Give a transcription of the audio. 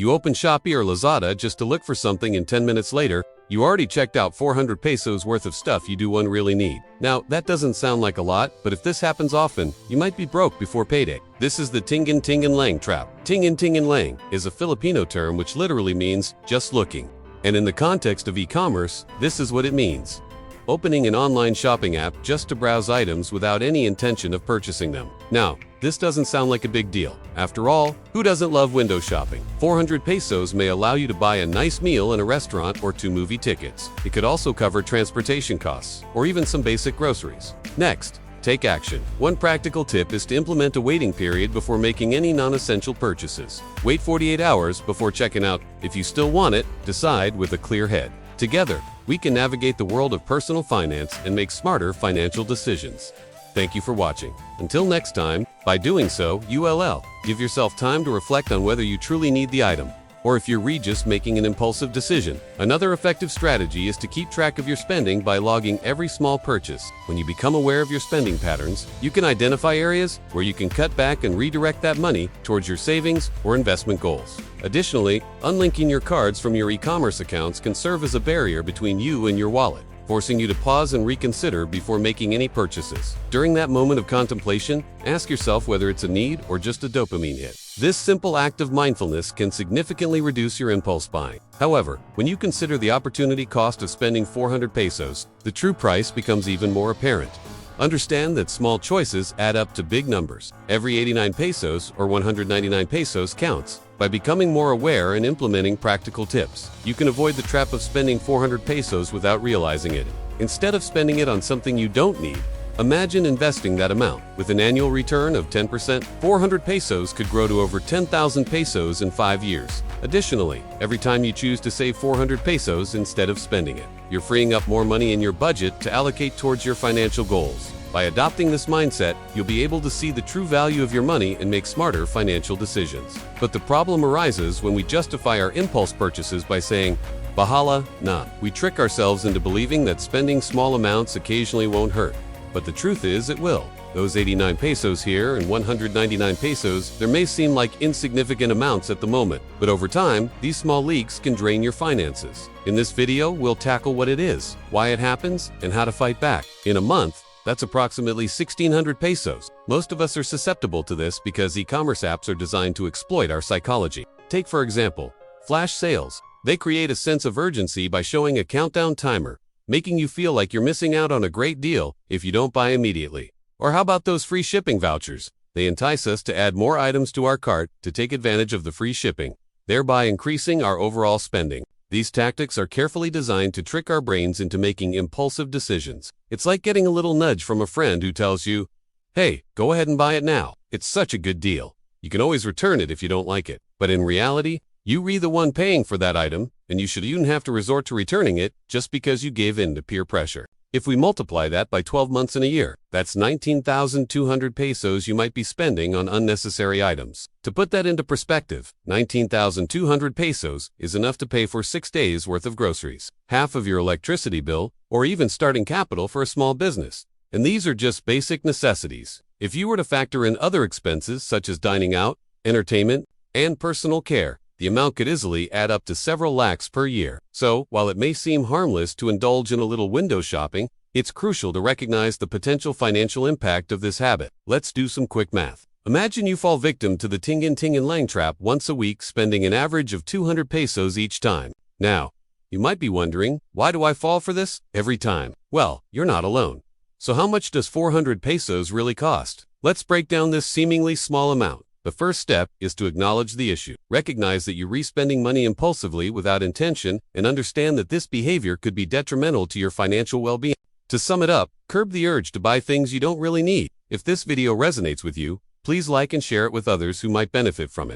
You open Shopee or Lazada just to look for something, and 10 minutes later, you already checked out 400 pesos worth of stuff you don't really need. Now, that doesn't sound like a lot, but if this happens often, you might be broke before payday. This is the tingin-tingin trap. Tingin-tingin is a Filipino term which literally means just looking. And in the context of e-commerce, this is what it means: opening an online shopping app just to browse items without any intention of purchasing them. Now, this doesn't sound like a big deal. After all, who doesn't love window shopping? 400 pesos may allow you to buy a nice meal in a restaurant or 2 movie tickets. It could also cover transportation costs or even some basic groceries. Next, take action. One practical tip is to implement a waiting period before making any non-essential purchases. Wait 48 hours before checking out. If you still want it, decide with a clear head. Together, we can navigate the world of personal finance and make smarter financial decisions. Thank you for watching. Until next time, by doing so, you'll give yourself time to reflect on whether you truly need the item, or if you're just making an impulsive decision. Another effective strategy is to keep track of your spending by logging every small purchase. When you become aware of your spending patterns, you can identify areas where you can cut back and redirect that money towards your savings or investment goals. Additionally, unlinking your cards from your e-commerce accounts can serve as a barrier between you and your wallet, forcing you to pause and reconsider before making any purchases. During that moment of contemplation, ask yourself whether it's a need or just a dopamine hit. This simple act of mindfulness can significantly reduce your impulse buying. However, when you consider the opportunity cost of spending 400 pesos, the true price becomes even more apparent. Understand that small choices add up to big numbers. Every 89 pesos or 199 pesos counts. By becoming more aware and implementing practical tips, you can avoid the trap of spending 400 pesos without realizing it. Instead of spending it on something you don't need, imagine investing that amount. With an annual return of 10%, 400 pesos could grow to over 10,000 pesos in 5 years. Additionally, every time you choose to save 400 pesos instead of spending it, you're freeing up more money in your budget to allocate towards your financial goals. By adopting this mindset, you'll be able to see the true value of your money and make smarter financial decisions. But the problem arises when we justify our impulse purchases by saying, "Bahala na." We trick ourselves into believing that spending small amounts occasionally won't hurt. But the truth is, it will. Those 89 pesos here and 199 pesos, there may seem like insignificant amounts at the moment, but over time, these small leaks can drain your finances. In this video, we'll tackle what it is, why it happens, and how to fight back. In a month, that's approximately 1,600 pesos. Most of us are susceptible to this because e-commerce apps are designed to exploit our psychology. Take, for example, flash sales. They create a sense of urgency by showing a countdown timer, making you feel like you're missing out on a great deal if you don't buy immediately. Or how about those free shipping vouchers? They entice us to add more items to our cart to take advantage of the free shipping, thereby increasing our overall spending. These tactics are carefully designed to trick our brains into making impulsive decisions. It's like getting a little nudge from a friend who tells you, "Hey, go ahead and buy it now. It's such a good deal. You can always return it if you don't like it." But in reality, you're the one paying for that item, and you should even have to resort to returning it just because you gave in to peer pressure. If we multiply that by 12 months in a year, that's 19,200 pesos you might be spending on unnecessary items. To put that into perspective, 19,200 pesos is enough to pay for 6 days worth of groceries, half of your electricity bill, or even starting capital for a small business. And these are just basic necessities. If you were to factor in other expenses such as dining out, entertainment, and personal care, the amount could easily add up to several lakhs per year. So, while it may seem harmless to indulge in a little window shopping, it's crucial to recognize the potential financial impact of this habit. Let's do some quick math. Imagine you fall victim to the tingin-tingin trap once a week, spending an average of 200 pesos each time. Now, you might be wondering, why do I fall for this every time? Well, you're not alone. So how much does 400 pesos really cost? Let's break down this seemingly small amount. The first step is to acknowledge the issue. Recognize that you're spending money impulsively without intention, and understand that this behavior could be detrimental to your financial well-being. To sum it up, curb the urge to buy things you don't really need. If this video resonates with you, please like and share it with others who might benefit from it.